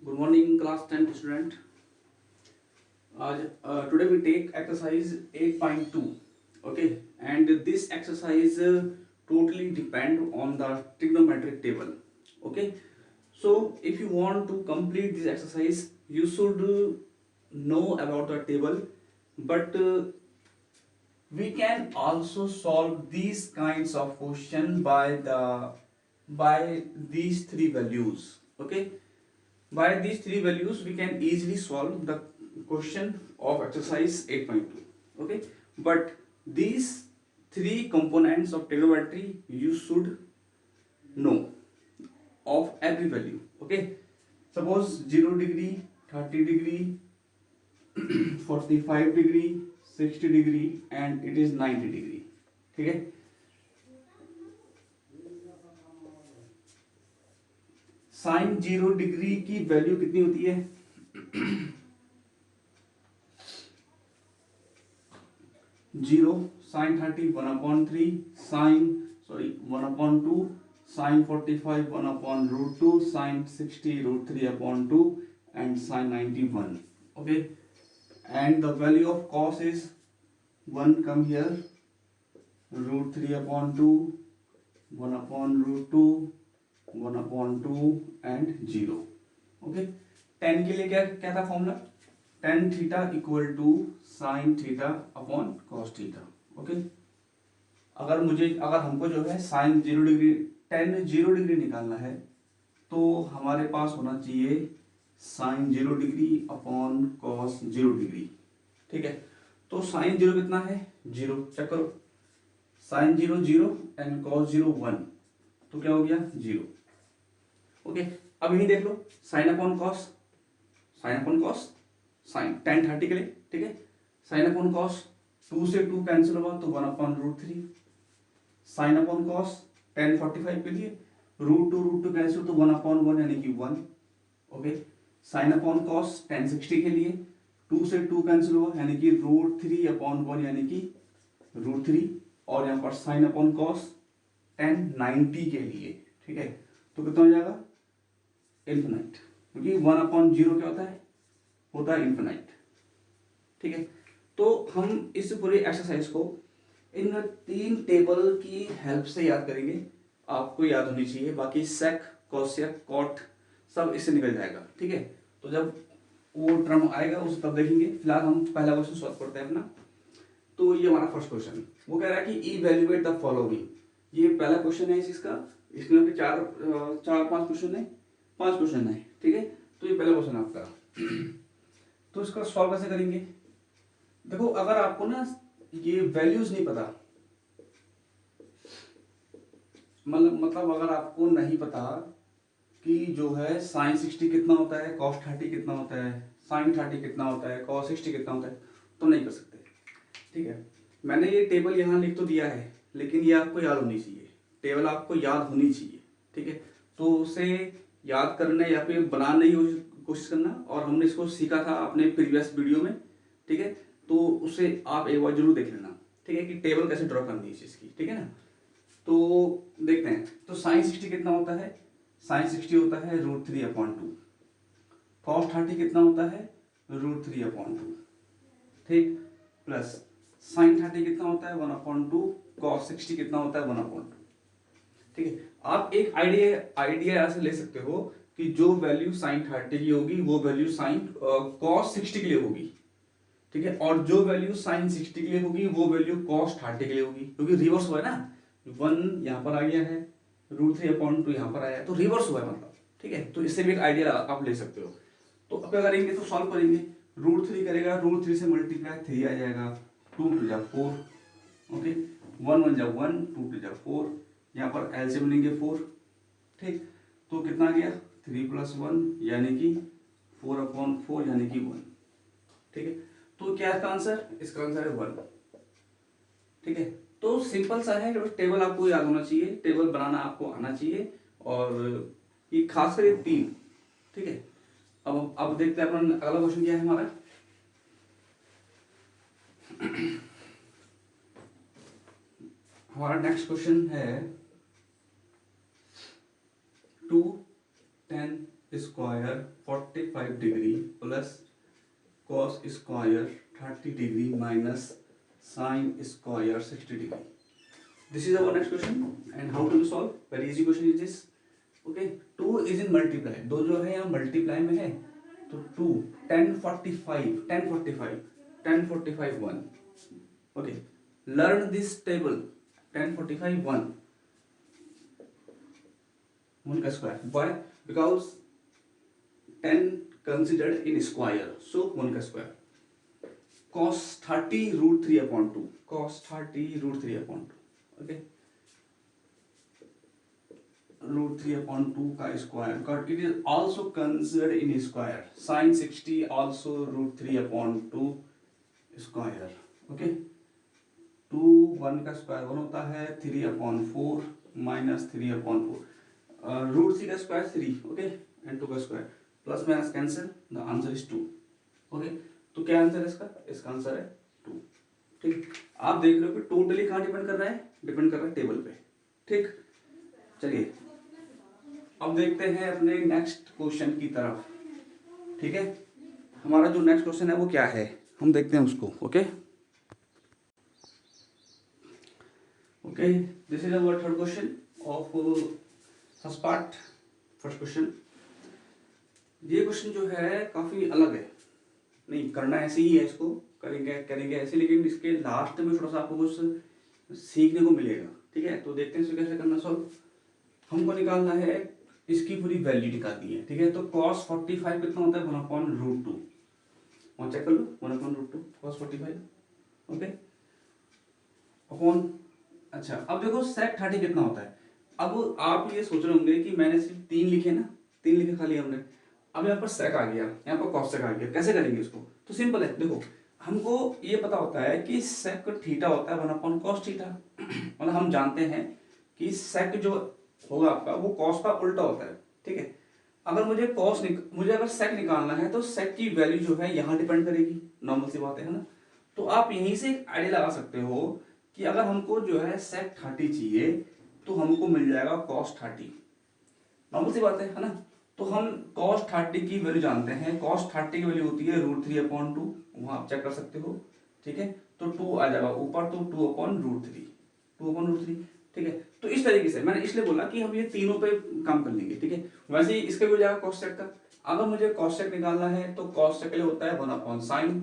Good morning, class 10 student. Today we take exercise 8.2. Okay, and this exercise totally depend on the trigonometric table. Okay, so if you want to complete this exercise, you should know about the table, but we can also solve these kinds of question by these three values. Okay, by these three values, we can easily solve the question of exercise 8.2. Okay, but these three components of trigonometry you should know of every value. Okay, suppose 0 degree, 30 degree, 45 degree, 60 degree, and it is 90 degree. ठीक है, sign 0 degree की value कितनी होती है? 0 sine 30 1/3 sine 1/2 sine 45 1/√2 sine 60 √3/2 and sin 91. Okay, and the value of cos is 1 come here, √3/2 1/√2 1/2 and 0. Okay, tan के लिए क्या क्या था formula? tan theta equal to sine theta upon cos theta. Okay, अगर हमको जो है साइन 0 डिग्री tan 0 डिग्री निकालना है तो हमारे पास होना चाहिए sine 0 degree upon cos 0 degree. ठीक है, तो साइन 0 कितना है? 0. चेक करो, साइन 0 0 एंड कॉस 0 1, तो क्या हो गया? 0. ओके, अब यही देख लो, sine upon cos, sine upon cos, sine tan 30 के लिए. ठीक है, साइन अपॉन कॉस 2 से 2 कैंसिल होगा तो 1/√3. साइन अपॉन कॉस tan 45 के लिए √2 कैंसिल तो 1/1 यानी कि 1. Okay, sign upon cos tan 60 के लिए 2 से 2 कैंसिल हुआ यानी कि √3/1 यानी कि √3. और यहाँ पर साइन अपॉन कॉस tan 90 के लिए. ठीक है, तो कितना हो जाएगा? इन्फिनाइट, क्योंकि 1/0 क्या होता है? होता है इन्फिनाइट. ठीक है, तो हम इस पूरी एक्सरसाइज को इन 3 टेबल की हेल्प से याद करेंगे. आपको याद होनी चाहिए, बाकी सेक कोसेक कॉट सब इससे निकल जाएगा. ठीक है, तो जब वो टर्म आएगा उस तब देखेंगे. फिलहाल हम पहला क्वेश्चन सॉल्व करते हैं अपना. तो ये हमारा फर्स्ट क्वेश्चन, वो कह रहा है कि इवैल्यूएट द फॉलोइंग. ये पहला क्वेश्चन है इसका. इसमें चार 5 क्वेश्चन है, 5 क्वेश्चन है. ठीक है, तो ये पहला क्वेश्चन आपका. तो इसका सॉल्व कैसे करेंगे? देखो, अगर आपको ना ये वैल्यूज नहीं पता, मतलब अगर आपको नहीं पता कि जो है साइन 60 कितना होता है, कॉस 30 कितना होता है, साइन 30 कितना होता है, कॉस 60 कितना होता है, तो नहीं कर सकते. ठीक है, मैंने ये टेबल यहाँ लिख तो दिया है, लेकिन ये आपको याद होनी चाहिए. टेबल आपको याद होनी चाहिए. ठीक है, तो उसे याद करने या फिर बनाने की कोशिश करना. और हमने इसको सीखा था अपने प्रीवियस वीडियो में. ठीक है, तो उसे आप एक बार जरूर देख लेना. ठीक है, कि टेबल कैसे ड्रॉ करनी है इसकी. ठीक है ना, तो देखते हैं. तो साइन 60 कितना होता है? साइन 60 होता है √3/2. कॉस 30 कितना होता है? √3/2. ठीक, प्लस साइन 30 कितना होता है? 1/2. कॉस 60 कितना होता है? 1/2. ठीक है, आप एक आइडिया ऐसे ले सकते हो कि जो वैल्यू साइन 30 की होगी वो वैल्यू साइन कॉस 60 के लिए होगी. ठीक है, और जो वैल्यू साइन 60 के लिए होगी वो वैल्यू कॉस 30 के लिए होगी, क्योंकि रिवर्स हुआ है ना. 1 यहाँ पर आ गया है, √3/2 यहाँ पर आया है, तो रिवर्स हुआ है मतलब. ठीक है, तो इससे भी एक आइडिया आप ले सकते हो. तो अब क्या करेंगे? तो सॉल्व करेंगे. √3 करेगा, √3 से मल्टीप्लाई 3 आ जाएगा, 2 2 जा 4. ओके, 1 1 जा 1, 2 2 जा 4. यहाँ पर एलसीएम लेंगे 4. ठीक, तो कितना आ गया? 3 + 1 यानी कि 4/4 यानी कि 1. ठीक है, तो क्या इसका आंसर? इसका आंसर है 1. ठीक है, तो सिंपल सा है. टेबल आपको याद होना चाहिए, टेबल बनाना आपको आना चाहिए, और ये खासकर ये 3. ठीक है, अब देखते हैं अपन अगला क्वेश्चन क्या है हमारा. हमारा नेक्स्ट क्वेश्चन है 2 10 square 45 degree plus cos square 30 degree minus sine square 60 degree. This is our next question and how to solve? Very easy question is this. Okay, 2 is in multiply. दो जो है यहाँ multiply में है तो 2 1045 1. Okay, learn this table. 1045 1 का square. Why? Because 10 considered in square, so 1 का square. Cos 30 root 3 upon 2. Cos 30 root 3 upon 2. Okay, root 3 upon 2 का square, because it is also considered in square. Sin 60 also root 3 upon 2 square. Okay, 2 1 का square 1 होता है, 3 upon 4 minus 3 upon 4. Root 3 का square 3. Okay, and 2 का square plus minus cancel, the answer is 2. Okay, तो क्या answer है इसका? इसका आंसर है 2. ठीक, आप देख रहे हो कि टोटली कहाँ डिपेंड कर रहा है? डिपेंड कर रहा है टेबल पे. ठीक, चलिए अब देखते हैं अपने नेक्स्ट क्वेश्चन की तरफ. ठीक है, हमारा जो नेक्स्ट क्वेश्चन है वो क्या है, हम देखते हैं उसको. Okay okay, this is our third question of first part. First question, ये क्वेश्चन जो है काफी अलग है. नहीं करना ऐसे ही है, इसको करेंगे ऐसे, लेकिन इसके लास्ट में थोड़ा सा आपको कुछ सीखने को मिलेगा. ठीक है, तो देखते हैं इसको कैसे करना सॉल्व. हमको निकालना है, इसकी पूरी वैल्यू निकालनी है. ठीक है, तो cos 45 कितना होता है? 1/√2. और चेक कर लो, 1/√2 cos 45. Okay, upon. अच्छा, अब देखो sec 30 कितना होता है. अब आप ये सोच रहे होंगे कि मैंने सिर्फ 3 लिखे ना, 3 लिखे खाली हमने. अब यहाँ पर sec आ गया, यहाँ पर cos sec आ गया. कैसे करेंगे इसको? तो सिंपल है, देखो हमको ये पता होता है कि sec थीटा होता है 1/cos थीटा. मतलब हम जानते हैं कि sec जो होगा आपका वो cos का उल्टा होता है. ठीक है, अगर मुझे मुझे अगर sec निकालना है तो sec की वैल्यू जो है यहाँ डिपेंड करेगी. नॉर्मल सी बात है ना. तो आप यहीं से एक आइडिया लगा सकते हो कि अगर हमको जो है sec 30 चाहिए तो हमको मिल जाएगा cos 30. नॉर्मल सी बात है ना. तो हम cos 30 की वैल्यू जानते हैं. cos 30 की वैल्यू होती है √3/2. वहां आप चेक कर सकते हो. ठीक है, तो 2 आ जाएगा ऊपर, तो 2/√3. 2/√3. ठीक है, तो इस तरीके से मैंने इसलिए बोला कि हम ये तीनों पे काम कर लेंगे. ठीक है, वैसे ही इसका भी हो जाएगा cos sec का. अगर मुझे cos sec निकालना है तो cos sec के लिए होता है 1/sin.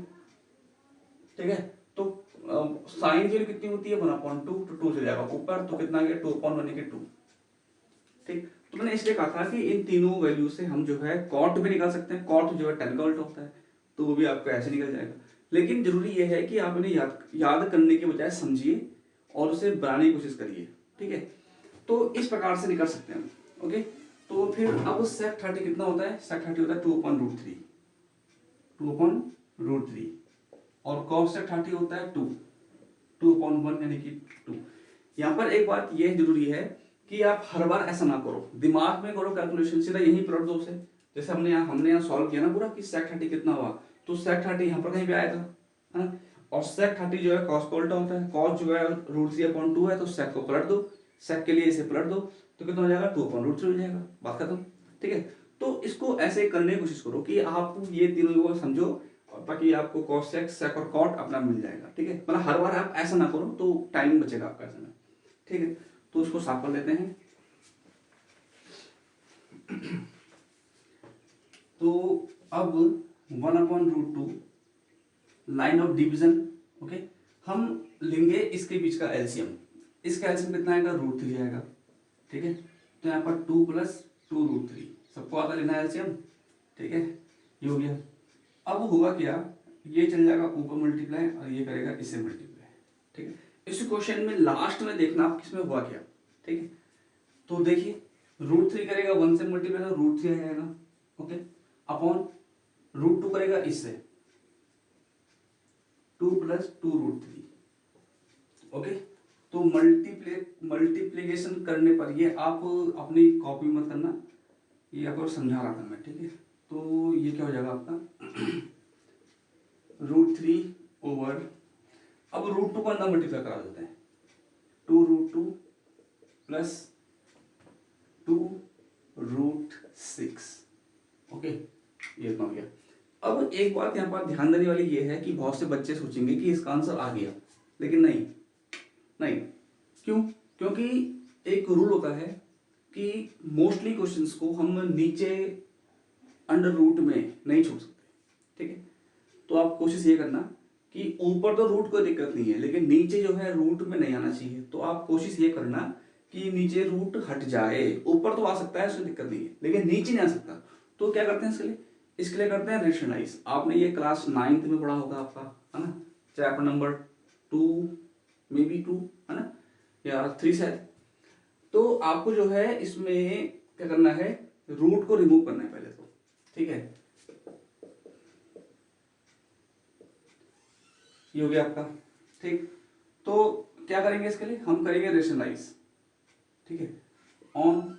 ठीक है, तो साइन की वैल्यू कितनी होती है? 1/2. तो 2 से जाएगा ऊपर, तो कितना गया? 2/2. ठीक, तो मैंने इसलिए कहा था कि इन तीनों वैल्यू से हम जो है कॉट भी निकाल सकते हैं. कॉट जो है 10 का उल्टा होता है, तो वो भी आपका ऐसे निकल जाएगा. लेकिन जरूरी ये है कि आप इन्हें याद करने के बजाय समझिए और उसे बनाने की कोशिश करिए. ठीक है, तो इस प्रकार से निकल सकते हैं. ओके, तो फिर अब sec 30 कितना होता है? sec 30 होता है 2/√3. 2/√3. और cos sec 30 होता है 2/1 यानी कि 2. यहाँ पर एक बात ये जरूरी है कि आप हर बार ऐसा ना करो, दिमाग में करो कैलकुलेशन, सीधा यही पलट दो उसे. जैसे हमने यहाँ सॉल्व किया ना पूरा कि sec 30 कितना हुआ, तो sec 30 यहाँ पर कहीं भी आया था, है ना. और sec 30 जो है cos का उल्टा होता है. cos जो है √3/2 है, तो sec को पलट दो, sec के लिए इसे पलट दो, तो कितना हो जाएगा? 2/√3 हो जाएगा. बात खत्म. ठीक है, तो इसको ऐसे करने की कोशिश करो कि आप ये तीनों को समझो, ताकि आपको cos sec, sec और cot अपना मिल जाएगा. ठीक है, मतलब हर बार आप ऐसा ना करो तो टाइम बचेगा आपका ऐसे में. ठीक है, तो उसको साफ कर लेते हैं. तो अब 1/√2 लाइन ऑफ डिवीजन. ओके, हम लेंगे इसके बीच का एलसीएम. इसका एलसीएम कितना आएगा? √3 आएगा. ठीक है, तो यहाँ पर 2 + 2√3 सबको आता लेना है एलसीएम. ठीक है, ये हो गया. अब होगा क्या, ये चल जाएगा ऊपर मल्टीप्लाई और ये करेगा इससे मल्टीप्लाई. ठीक है, इस क्वेश्चन में लास्ट में देखना आप किसमें हुआ क्या. ठीक है, तो देखिए √3 करेगा 1 से मल्टीप्लाई, √3 आ जाएगा. ओके, अपॉन √2 करेगा इससे 2 + 2√3. ओके, तो मल्टीप्लिकेशन करने पर ये आप अपनी कॉपी मत करना, ये आपको समझा रहा था मैं. ठीक है, तो ये क्या हो जाएगा आपका √3 ओवर, अब √2 को अंदर मल्टीप्लाई करा देते हैं. 2√2 + 2√6. ओके, ये इतना हो गया। अब एक बात यहाँ पर ध्यान देने वाली ये है कि बहुत से बच्चे सोचेंगे कि इसका आंसर आ गया, लेकिन नहीं नहीं। क्यों? क्योंकि एक रूल होता है कि मोस्टली क्वेश्चंस को हम नीचे अंडर रूट में नहीं छोड़ सकते, ठीक है। तो आप कोशिश ये करना कि ऊपर तो रूट कोई दिक्कत नहीं है, लेकिन नीचे जो है रूट में नहीं आना चाहिए। तो आप कोशिश ये करना कि नीचे रूट हट जाए, ऊपर तो आ सकता है, उसमें दिक्कत नहीं है, लेकिन नीचे नहीं आ सकता। तो क्या करते हैं इसके लिए करते हैं रेशनलाइज। आपने ये क्लास 9th में पढ़ा होगा आपका, है ना, चैप्टर नंबर 2 मे बी 2, है ना, या 3 शायद। तो आपको जो है इसमें क्या करना है, रूट को रिमूव करना है पहले तो, ठीक है। ये हो गया आपका, ठीक। तो क्या करेंगे इसके लिए, हम करेंगे रेशनलाइज, ठीक है, on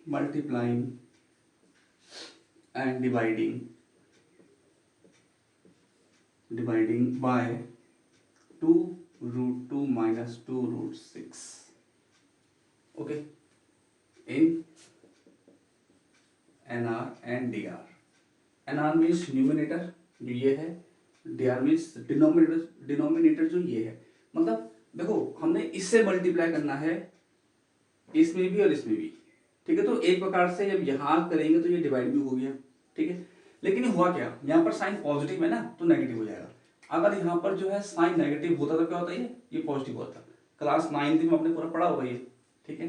multiplying and dividing by 2√2 minus 2√6, okay, in NR and DR. NR means numerator जो ये है, DR means डिनोमिनेटर जो ये है। मतलब देखो हमने इससे मल्टीप्लाई करना है, इसमें भी और इसमें भी, ठीक है। तो एक प्रकार से जब यहाँ करेंगे तो ये डिवाइड भी हो गया, ठीक है। लेकिन हुआ क्या, यहाँ पर साइन पॉजिटिव है ना, तो नेगेटिव हो जाएगा। अगर यहाँ पर जो है साइन नेगेटिव होता तो क्या होता है, ये पॉजिटिव होता। क्लास 9th में आपने पूरा पढ़ा होगा ये, ठीक है।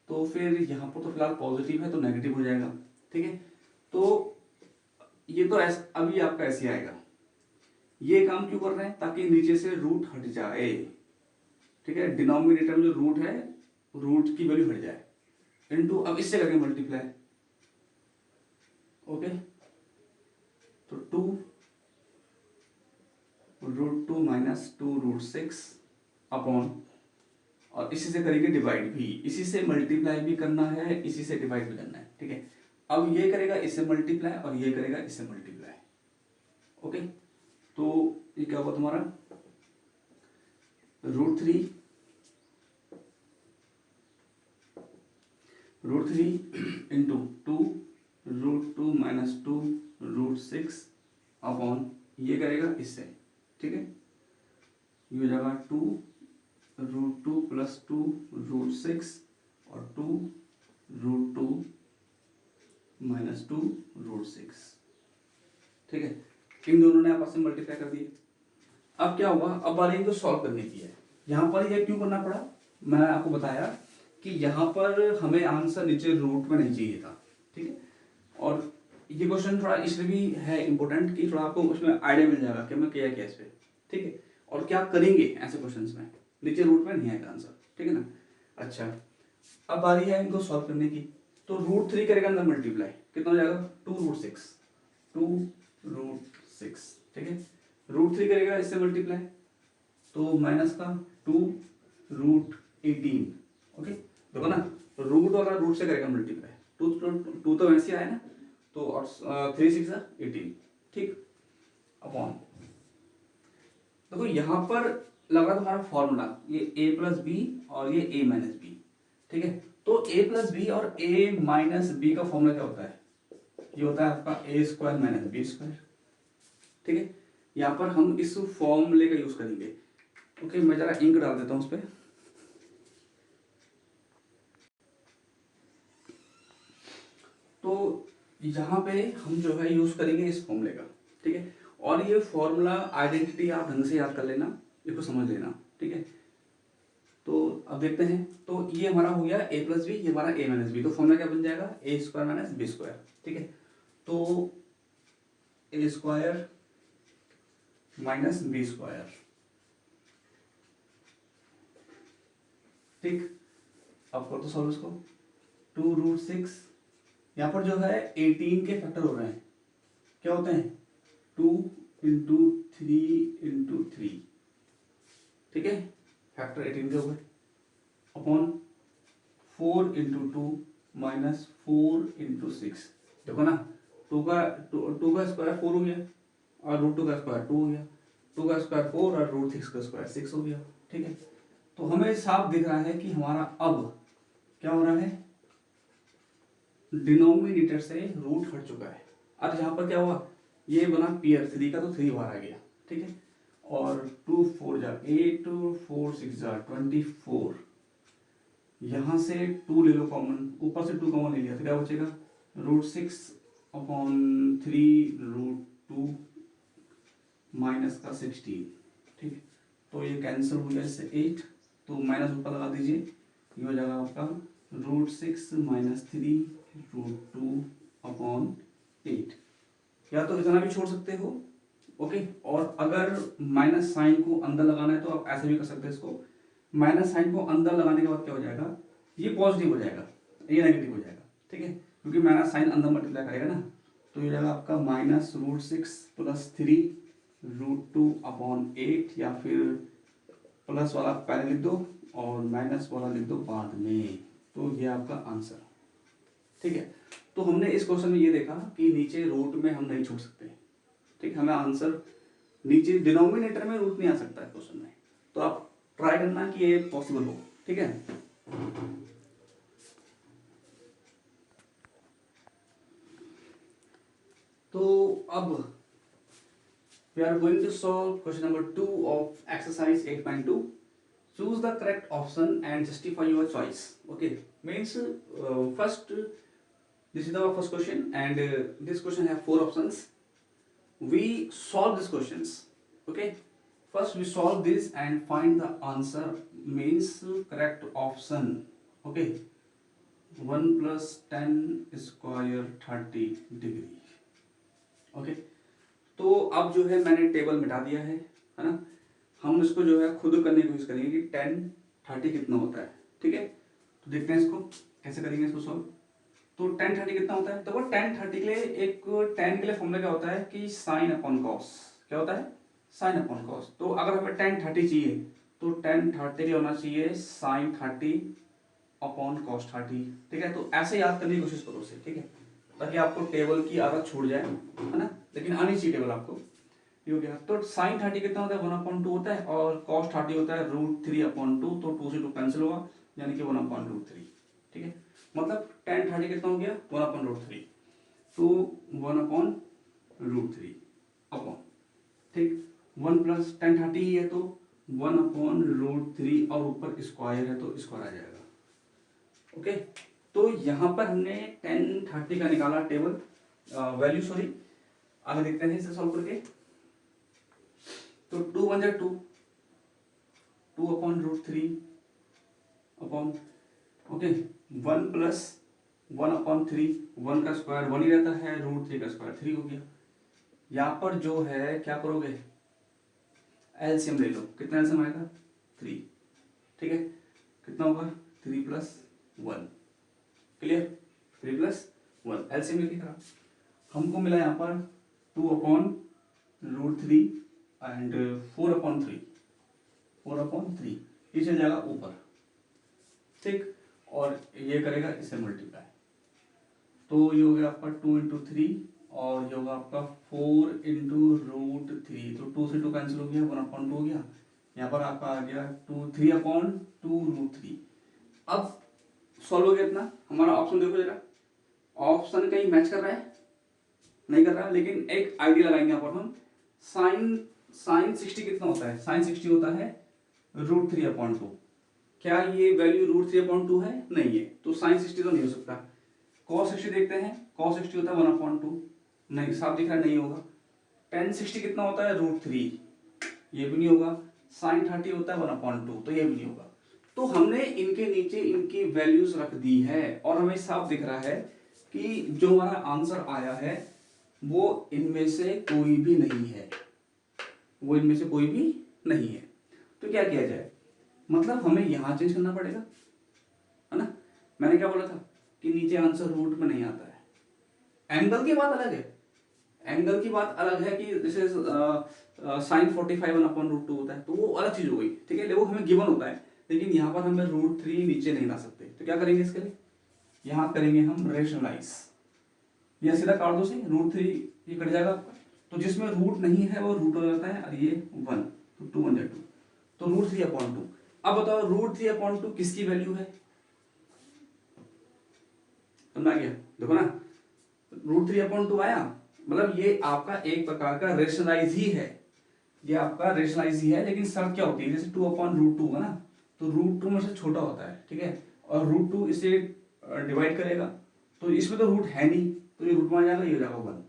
तो फिर यहाँ पर तो फिलहाल पॉजिटिव है तो नेगेटिव हो जाएगा, ठीक है। तो ये तो ऐसा अभी आपका ऐसे आएगा। ये काम क्यों कर रहे हैं, ताकि नीचे से रूट हट जाए, ठीक है। डिनोमिनेटर में जो रूट है, रूट की वैल्यू हट जाए, इनटू अब इससे करेंगे मल्टीप्लाई, ओके। तो 2√2 minus 2√6 अपॉन, और इसी से करेंगे डिवाइड भी, इसी से मल्टीप्लाई भी करना है, इसी से डिवाइड भी करना है, ठीक है। अब ये करेगा इससे मल्टीप्लाई और ये करेगा इससे मल्टीप्लाई, ओके। तो ये क्या होगा तुम्हारा, √3 इंटू 2√2 minus 2√6 अपॉन ये करेगा इससे, ठीक है। ये हो जाएगा 2√2 plus 2√6 और 2√2 minus 2√6, ठीक है। इन दोनों ने आपस में मल्टीप्लाई कर दिए। अब क्या हुआ, अब वाले इनको सॉल्व करने की है। यहाँ पर ये क्यों करना पड़ा, मैंने आपको बताया कि यहाँ पर हमें आंसर नीचे रूट में नहीं चाहिए था, ठीक है। और ये क्वेश्चन थोड़ा इसलिए भी है इम्पोर्टेंट कि थोड़ा आपको उसमें आइडिया मिल जाएगा कि हमें किया क्या इस पे, ठीक है, और क्या करेंगे ऐसे क्वेश्चंस में, नीचे रूट में नहीं आएगा आंसर, ठीक है ना। अच्छा, अब बारी है इनको सॉल्व करने की। तो √3 करेगा अंदर मल्टीप्लाई, कितना हो जाएगा, 2√6, ठीक है। √3 करेगा इससे मल्टीप्लाई, तो माइनस का 2√18, ओके। देखो ना, रूट और रूट से करेगा मल्टीप्लाई, टू तो वैसे आया ना, तो और 3 6 18, ठीक, अपॉन। देखो यहाँ पर लगा तुम्हारा फॉर्मूला, ये a प्लस बी और ये a माइनस बी, ठीक है। तो a प्लस बी और a माइनस बी का फॉर्मूला क्या होता है, ये होता है आपका a² माइनस b², ठीक है। यहाँ पर हम इस फॉर्मूले का यूज करेंगे, ओके। मैं जरा इंक डाल देता हूँ उस पर। तो यहाँ पे हम जो है यूज करेंगे इस फॉर्मूले का, ठीक है। और ये फॉर्मूला आइडेंटिटी आप ढंग से याद कर लेना, इसको समझ लेना, ठीक है। तो अब देखते हैं, तो ये हमारा हो गया a प्लस बी, ये हमारा a माइनस बी। तो फॉर्मूला क्या बन जाएगा, a² माइनस b², ठीक है। तो a² माइनस b², ठीक। अब कर दो सॉल्व इसको, 2√6, यहाँ पर जो है 18 के फैक्टर हो रहे हैं, क्या होते हैं, 2 इंटू 3 इंटू 3, ठीक है, फैक्टर 18 के हो गए, अपॉन 4 इंटू 2 माइनस 4 इंटू 6। देखो ना, 2 का स्क्वायर 4 हो गया, और √2 का स्क्वायर 2 हो गया, 2 का स्क्वायर 4 और √6 का स्क्वायर 6 हो गया, ठीक है। तो हमें साफ दिख रहा है कि हमारा अब क्या हो रहा है, डिनोमिनेटर से रूट हट चुका है। अब यहाँ पर क्या हुआ, ये बना पेयर 3 का, तो 3 बाहर आ गया, ठीक है। और 2 4 जा 8, 4 6 जा 24, यहाँ से 2 ले लो कॉमन, ऊपर से 2 कॉमन ले लिया तो क्या बचेगा, √6/3 √2 माइनस का 16, ठीक। तो ये कैंसिल हो गया इससे 8, तो माइनस ऊपर लगा दीजिए, ये हो जाएगा आपका √6 - 3 √2/8। या तो इतना भी छोड़ सकते हो, ओके। और अगर माइनस साइन को अंदर लगाना है तो आप ऐसे भी कर सकते हैं इसको। माइनस साइन को अंदर लगाने के बाद क्या हो जाएगा, ये पॉजिटिव हो जाएगा, ये नेगेटिव हो जाएगा, ठीक है, क्योंकि माइनस साइन अंदर मल्टीप्लाई करेगा ना। तो ये जाएगा आपका -√6 + 3 √2/8, या फिर प्लस वाला पहले लिख दो और माइनस वाला लिख दो बाद में। तो ये आपका आंसर, ठीक है। तो हमने इस क्वेश्चन में ये देखा कि नीचे रूट में हम नहीं छोड़ सकते, ठीक। हमें आंसर नीचे डिनोमिनेटर में रूट नहीं आ सकता है क्वेश्चन में, तो आप ट्राई करना कि ये पॉसिबल हो, ठीक है। तो अब we are going to solve question number 2 of exercise 8.2. Choose the correct option and justify your choice. Okay, means first this is our first question, and this question have 4 options. We solve these questions. Okay, first we solve this and find the answer, means correct option. Okay, 1 + 10 square 30 degree. Okay, तो अब जो है मैंने table मिटा दिया है ना। हम इसको जो है खुद करने की कोशिश करेंगे कि 10 30 कितना होता है, ठीक है। तो देखते हैं इसको कैसे करेंगे इसको सॉल्व। तो 10 30 कितना होता है, तो वो 10 30 के लिए एक 10 के लिए फॉर्मूला क्या होता है कि sin/cos, क्या होता है, sin/cos। तो अगर हमें 10 30 चाहिए तो 10 30 के लिए होना चाहिए sin30/cos 30, ठीक है। तो ऐसे याद करने की कोशिश करो उसे, ठीक है, ताकि आपको टेबल की आदत छूट जाए, है ना, लेकिन आनी चाहिए टेबल आपको। ये हो गया। तो sin 30 कितना होता है, 1/2 होता है, और cos 30 होता है √3/2, तो 2 से 2 कैंसिल होगा, यानी कि 1/√3, ठीक है। मतलब tan 30 कितना हो गया, 1/√3, तो 1/√3 अपॉन, ठीक, 1 + tan 30 ही है तो 1/√3, और ऊपर स्क्वायर है तो स्क्वायर आ जाएगा, ओके। तो यहाँ पर हमने 10 30 का निकाला टेबल वैल्यू, सॉरी। आगे देखते हैं इसे सॉल्व करके। तो 2 1 2, 2/√3 अपॉन, ओके, 1 + 1/3, 1 का स्क्वायर 1 ही रहता है, √3 का स्क्वायर 3 हो गया। यहाँ पर जो है क्या करोगे, एलसीएम ले लो, कितना एलसीएम आएगा 3, ठीक है। कितना होगा 3 + 1, क्लियर, 3 + 1 एलसीएम लेके करा। हमको मिला यहाँ पर 2/√3 एंड 4/3, 4/3 ये चल जाएगा ऊपर, ठीक, और ये करेगा इसे मल्टीप्लाई। तो ये हो गया आपका 2 × 3, और ये होगा आपका 4 × √3, तो 2 से 2 कैंसिल हो गया, 1/2 हो गया। यहाँ पर आपका आ गया 3/2 √3। अब सॉल्व हो गया इतना। हमारा ऑप्शन देखो जरा, ऑप्शन कहीं मैच कर रहा है, नहीं कर रहा है, लेकिन एक आइडिया लगाएंगे यहाँ पर हम। sin 60 कितना होता है, sin 60 होता है √3/2। क्या ये वैल्यू √3/2 है, नहीं है, तो sin 60 तो नहीं हो सकता। cos 60 देखते हैं, cos 60 होता है 1/2, नहीं, साफ दिख रहा है, नहीं होगा। tan 60 कितना होता है √3, ये भी नहीं होगा। sin 30 होता है 1/2, तो ये भी नहीं होगा। तो हमने इनके नीचे इनकी वैल्यूज रख दी है, और हमें साफ दिख रहा है कि जो हमारा आंसर आया है वो इनमें से कोई भी नहीं है, वो इनमें से कोई भी नहीं है। तो क्या किया जाए, मतलब हमें यहां चेंज करना पड़ेगा, है ना। मैंने क्या बोला था कि नीचे आंसर रूट में नहीं आता है। एंगल की बात अलग है, एंगल की बात अलग है कि जैसे sin 45 1/√2 होता है, तो वो अलग चीज हो गई, ठीक है, वो हमें गिवन होता है। लेकिन यहाँ पर हमें √3 नीचे नहीं ला सकते, तो क्या करेंगे इसके लिए, यहाँ करेंगे हम रेशनलाइज, या सीधा काट दो से √3, ये कट जाएगा आपका। तो जिसमें रूट नहीं है वो रूट हो जाता है, और ये 1, तो 2 1 2, तो √3/2। अब बताओ √3/2 किसकी वैल्यू है, समझ आ गया? देखो ना, √3/2 आया, मतलब ये आपका एक प्रकार का रेशनलाइज ही है, ये आपका रेशनलाइज ही है। लेकिन शर्त क्या होती है, जैसे 2/√2 है ना, तो √2 में से छोटा होता है, ठीक है, और √2 इसे डिवाइड करेगा, तो इसमें तो रूट है नहीं, तो ये रूट में आ जाएगा, ये हो जाएगा 1।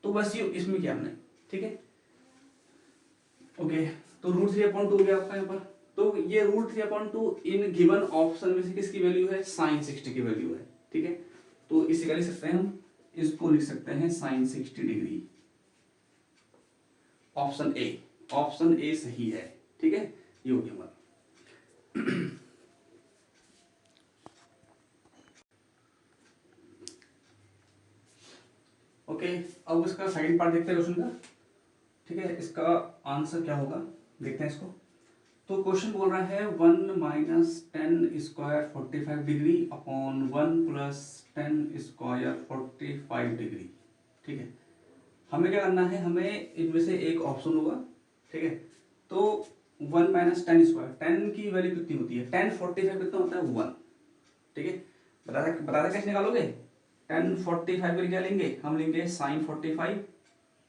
तो बस ये इसमें क्या हमने, ठीक है, ओके। तो √3/2 हो गया आपका यहाँ पर। तो ये √3/2 इन गिवन ऑप्शन में से किसकी वैल्यू है, sin 60 की वैल्यू है, ठीक है। तो इसी का लिख सकते हैं हम, इसको लिख सकते हैं sin 60 डिग्री। ऑप्शन ए सही है, ठीक है, ये हो गया हमारा। ओके, अब इसका साइड पार्ट देखते हैं क्वेश्चन का, ठीक है। इसका आंसर क्या होगा देखते हैं इसको। तो क्वेश्चन बोल रहा है 1 - 10 square 45 degree upon 1 + 10 square 45 degree, ठीक है। हमें क्या करना है, हमें इनमें से एक ऑप्शन होगा, ठीक है। तो 1 - 10 स्क्वायर, 10 की वैल्यू कितनी होती है, 10 45 कितना होता है 1, ठीक है। बता कैसे निकालोगे, 10 45 के क्या लेंगे, हम लेंगे sin 45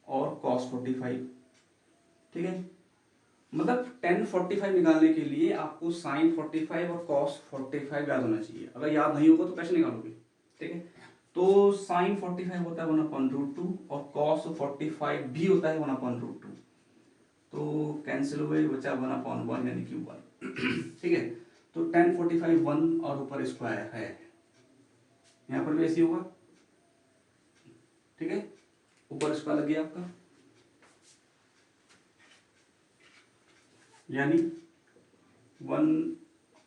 और cos 45, ठीक है। मतलब 10 45 निकालने के लिए आपको sin 45 और cos 45 याद होना चाहिए। अगर याद नहीं होगा तो कैसे निकालोगे, ठीक है। तो sin 45 होता है 1/√2 और cos 45 भी होता है 1/√2, तो कैंसिल हुए, बचा 1/1 यानी कि 1, ठीक है। तो 10 45 1 और ऊपर स्क्वायर है, यहाँ पर भी ऐसे होगा, ठीक है, ऊपर स्क्वायर लग गया आपका, यानी 1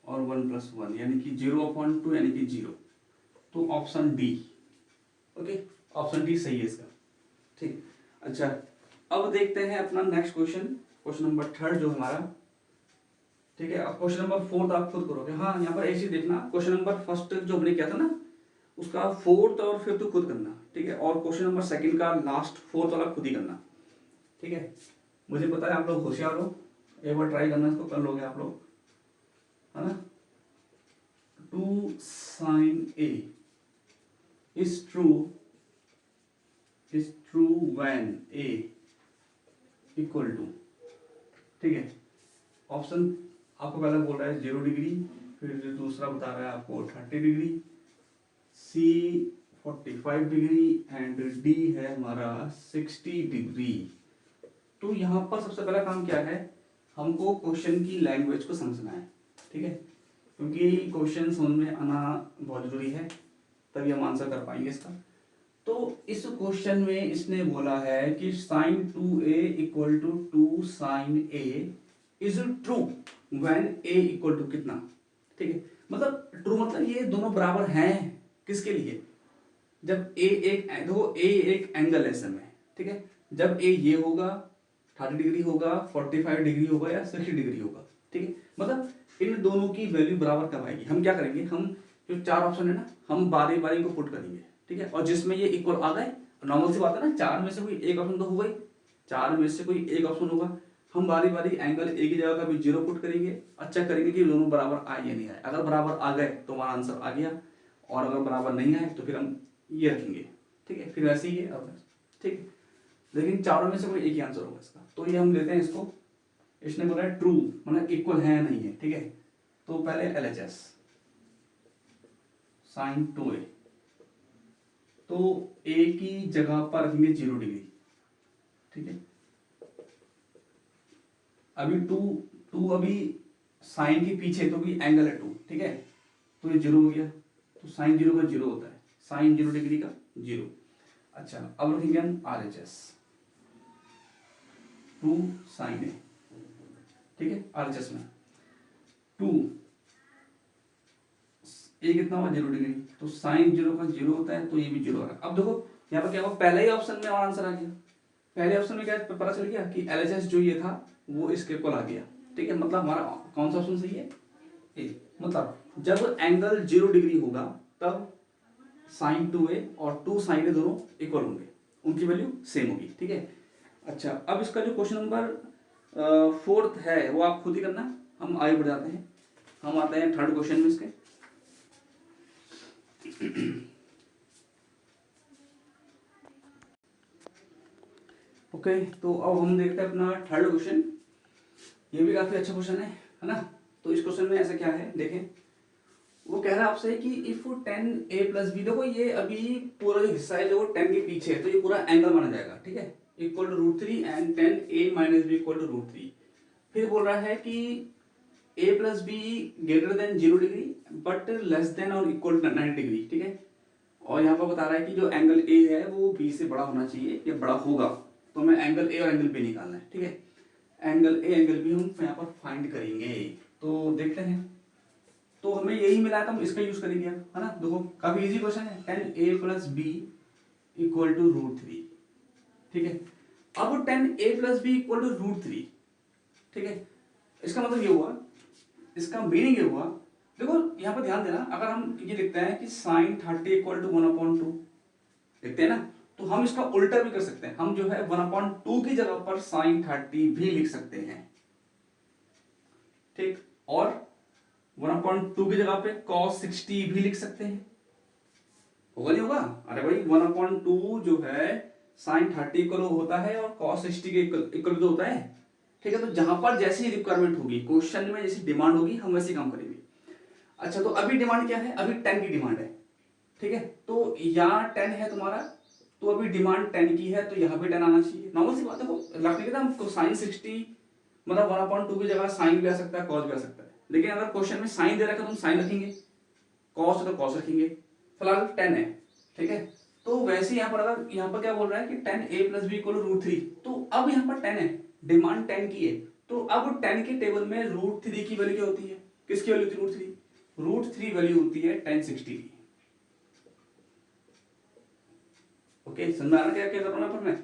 और 1 + 1 यानी कि 0/2 यानी कि 0। तो option D, okay, option D सही है इसका, ठीक। अच्छा, अब देखते हैं अपना नेक्स्ट क्वेश्चन, क्वेश्चन नंबर 3 जो हमारा, ठीक है। अब क्वेश्चन नंबर 4 आप खुद करोगे, हाँ यहाँ पर ऐसे देखना, क्वेश्चन नंबर फर्स्ट जो हमने किया था ना, उसका 4th और 5th खुद करना, ठीक है, और क्वेश्चन नंबर 2 का लास्ट 4th वाला खुद ही करना, ठीक है। मुझे पता है आप लोग होशियार हो, एक बार ट्राई करना, इसको कर लोगे आप लोग, है ना। 2 sin A is true when A equal to, ठीक है। ऑप्शन आपको पहले बोल रहा है 0 डिग्री, फिर दूसरा बता रहा है आपको 30 degree, C 45 degree and D है हमारा 60 डिग्री। तो यहाँ पर सबसे पहला काम क्या है, हमको क्वेश्चन की लैंग्वेज को समझना है, ठीक है, क्योंकि क्वेश्चन समझ में आना बहुत जरूरी है, तभी हम आंसर कर पाएंगे इसका। तो इस क्वेश्चन में इसने बोला है कि sin 2A = 2 sin A is true when A = कितना, ठीक है। मतलब ट्रू मतलब ये दोनों बराबर हैं, किसके लिए, जब A एक देखो A एक एंगल है समय, ठीक है, जब A ये होगा 30 डिग्री होगा, 45 डिग्री होगा या 60 डिग्री होगा, ठीक है। मतलब इन दोनों की वैल्यू बराबर कब आएगी, हम क्या करेंगे, हम जो 4 ऑप्शन है ना, हम बारी बारी को पुट करेंगे, ठीक है, और जिसमें ये इक्वल आ गए, नॉर्मल सी बात है ना, 4 में से कोई एक ऑप्शन तो होगा ही, 4 में से कोई एक ऑप्शन होगा, हम बारी बारी एंगल एक ही जगह का भी 0 पुट करेंगे, अच्छा करेंगे कि दोनों बराबर आए या नहीं आए। अगर बराबर आ गए तो हमारा आंसर आ गया, और अगर बराबर नहीं आए तो फिर हम ये रखेंगे, ठीक है, फिर ऐसे ही है अब, ठीक है। लेकिन चारों में से कोई एक ही आंसर होगा इसका, तो ये हम लेते हैं इसको, इसने बोला है ट्रू मतलब इक्वल है नहीं है, ठीक है। तो पहले LHS sin 2A, तो A की जगह पर रखेंगे 0 डिग्री, ठीक है। अभी 2 अभी साइन के पीछे तो भी एंगल है 2, ठीक है, तो ये 0 हो गया, तो साइन 0 का 0 होता है, साइन 0 डिग्री का 0। अच्छा, अब रखेंगे हम RHS 2 sin A, ठीक है, RHS में 2 A कितना हुआ 0 डिग्री, तो साइन 0 का 0 होता है, तो ये भी 0 आ रहा है। अब देखो यहाँ पर क्या हुआ, पहले ही ऑप्शन में हमारा आंसर आ गया, पहले ऑप्शन में क्या पता चल गया कि LHS जो ये था वो इसके इक्वल आ गया, ठीक है। मतलब हमारा कौन सा ऑप्शन सही है, ए। मतलब जब एंगल 0 डिग्री होगा तब sin 2A और 2 sin A दोनों इक्वल होंगे, उनकी वैल्यू सेम होगी, ठीक है। अच्छा, अब इसका जो क्वेश्चन नंबर 4th है वो आप खुद ही करना, हम आगे बढ़ जाते हैं, हम आते हैं 3rd क्वेश्चन में इसके। ओके, तो अब हम देखते हैं अपना थर्ड क्वेश्चन। ये भी काफी अच्छा क्वेश्चन है ना। तो इस क्वेश्चन में ऐसा क्या है देखें, वो कह रहा है आपसे कि इफ 10a प्लस बी, देखो ये अभी पूरा जो हिस्सा है जो 10 के पीछे है तो ये पूरा एंगल माना जाएगा, ठीक है, equal to √3 and 10a minus B equal to √3। फिर बोल रहा है कि a plus B greater than 0 degree but less than और इक्वल टू 90 डिग्री, ठीक है। और यहाँ पर बता रहा है कि जो एंगल a है वो b से बड़ा होना चाहिए या बड़ा होगा, तो हमें एंगल a और एंगल b निकालना है, ठीक है। एंगल a एंगल b हम यहाँ पर फाइंड करेंगे, तो देखते हैं। तो हमें यही मिला था, हम इसका यूज करेंगे, है ना। देखो काफी इजी क्वेश्चन है, 10a plus B equal to √3, ठीक है। अब 10a plus B equal to √3, ठीक है। इसका मतलब ये हुआ, इसका मीनिंग ये हुआ, देखो यहाँ पर ध्यान देना, अगर हम ये लिखते हैं कि sin 30 इक्वल टू 1/2 लिखते हैं ना, तो हम इसका उल्टा भी कर सकते हैं। हम जो है 1/2 की जगह पर sin 30 भी लिख सकते हैं, ठीक। और 1/2 की जगह पे cos 60 भी लिख सकते हैं, होगा नहीं होगा? अरे भाई 1/2 जो है sin 30 इक्वल होता है और cos 60 के इक्वल तो होता है, ठीक है। तो जहां पर जैसी रिक्वायरमेंट होगी, क्वेश्चन में जैसी डिमांड होगी, हम वैसे काम करेंगे। अच्छा, तो अभी डिमांड क्या है? अभी 10 की डिमांड है, ठीक है। तो यहाँ 10 है तुम्हारा, तो अभी डिमांड 10 की है, तो यहाँ पे 10 आना चाहिए। नॉर्मल सी बात है, वो रखने के हम sin 60 मतलब 1/2 की जगह साइन भी आ सकता है, कॉस भी आ सकता है। लेकिन अगर क्वेश्चन में साइन दे रखा है तो हम साइन रखेंगे, कॉस है तो कॉस रखेंगे। फिलहाल 10 है, ठीक है। तो वैसे यहाँ पर अगर यहाँ पर क्या बोल रहा है कि 10a plus B equal to √3, तो अब यहाँ पर 10 है, डिमांड 10 की है, तो अब 10 के टेबल में √3 की वैल्यू क्या होती है? किसकी वैल्यू होती है? √3 वैल्यू होती है 1060 की। ओके, समझ में आ रहा क्या क्या कर रहा हूं पर मैं?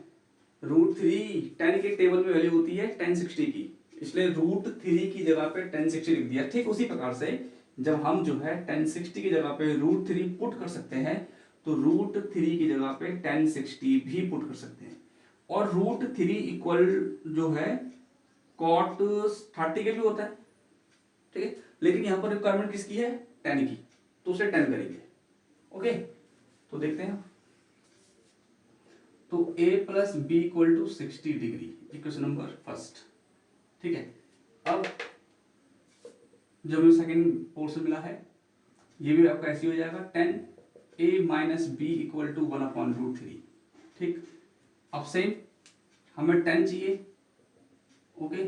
√3 10 के टेबल में वैल्यू होती है 1060 की, इसलिए √3 की जगह पे 1060 लिख दिया। ठीक उसी प्रकार से जब हम जो है 1060 की जगह पे √3 पुट कर सकते हैं, तो √3 की जगह पे 1060 भी पुट कर सकते हैं। और √3 इक्वल जो है cot 30 के भी होता है, ठीक है। लेकिन यहाँ पर रिक्वायरमेंट किसकी है? 10 की, तो उसे 10 करेंगे। ओके, तो देखते हैं। तो a plus B equal to 60 degree, equation number first, ठीक है। अब जब हमें सेकेंड पोर्शन मिला है, ये भी आपका ऐसे हो जाएगा 10a minus B equal to 1/√3, ठीक। अब सेम हमें 10 चाहिए, ओके।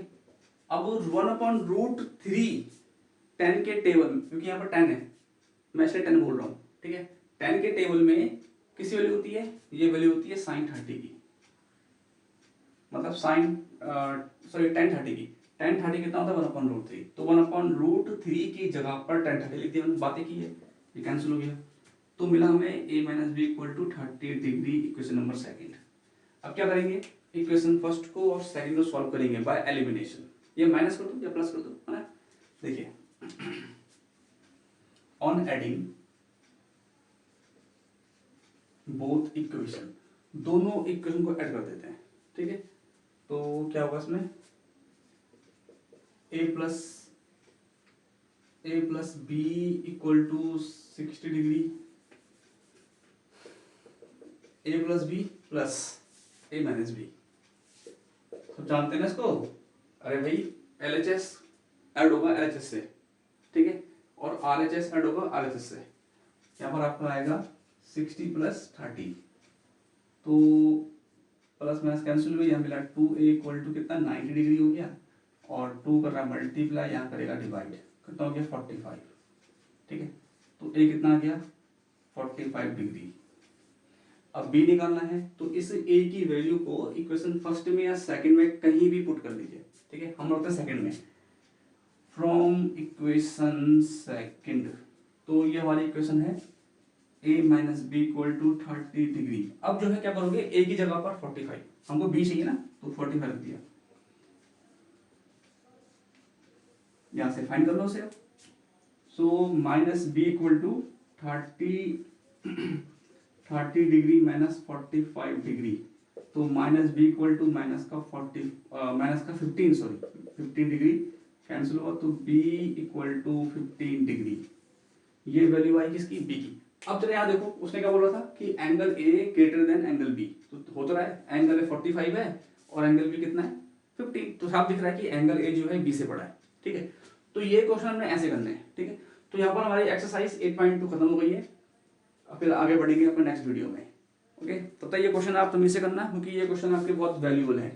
अब 1/√3 10 के टेबल, क्योंकि यहाँ पर 10 है, मैं इसलिए 10 बोल रहा हूँ, ठीक है। 10 के टेबल में किसी वैल्यू होती है? ये वैल्यू होती है sin 30 की, मतलब sin सॉरी 1030 की। 1030 कितना होता है? 1/√3, तो 1/√3 की जगह पर 1030 लिख दिया, मैंने बातें की है, ये कैंसिल हो गया, तो मिला हमें a minus B equal to 30 degree, equation number second. अब क्या करेंगे? इक्वेशन फर्स्ट को और सेकेंड को सॉल्व करेंगे बाय एलिमिनेशन। ये माइनस कर दो या प्लस कर दो, है ना। देखिए, ऑन एडिंग बोथ इक्वेशन, दोनों इक्वेशन को ऐड कर देते हैं, ठीक है। तो क्या होगा इसमें? a plus B equal to 60 degree, a plus B plus a minus B, सब जानते हैं ना इसको। अरे भाई LHS ऐड होगा LHS से, ठीक है, और RHS ऐड होगा RHS से। यहाँ पर आपका आएगा 60 प्लस 30, तो प्लस माइनस कैंसिल हुई, यहाँ मिला 2a इक्वल टू कितना? 90 डिग्री हो गया, और 2 कर रहा है मल्टीप्लाई, यहाँ करेगा डिवाइड, कितना हो गया? 45, ठीक है। तो a कितना आ गया? 45 डिग्री। अब b निकालना है, तो इस a की वैल्यू को इक्वेशन फर्स्ट में या सेकंड में कहीं भी पुट कर दीजिए, ठीक है। हम रखते हैं सेकंड में, फ्रॉम इक्वेशन सेकंड, तो ये हमारी इक्वेशन है a minus B equal to 30 degree. अब जो है क्या करोगे? a की जगह पर 45, हमको b चाहिए ना, तो 45 रख दिया, यहां से फाइंड कर लो उसे। So minus B equal to 30 degree minus 45 degree, तो minus B equal to minus का 15 सॉरी 15 डिग्री कैंसिल हुआ, तो b इक्वल टू 15 डिग्री। ये वैल्यू आई किसकी? b की। अब चले यहाँ देखो, उसने क्या बोल रहा था कि angle a greater than angle b, तो हो तो रहा है, एंगल 45 है और एंगल बी कितना है 15, तो साफ दिख रहा है कि एंगल ए जो है बी से बड़ा है। ठीक है, तो ये क्वेश्चन हमने ऐसे करना है। ठीक है, तो यहाँ पर हमारी एक्सरसाइज 8.2 खत्म हो गई है, फिर आगे बढ़ेंगे अपने नेक्स्ट वीडियो में। ओके, तब तक ये क्वेश्चन आप तमीज से करना क्योंकि ये क्वेश्चन आपके बहुत वैल्यूबल है।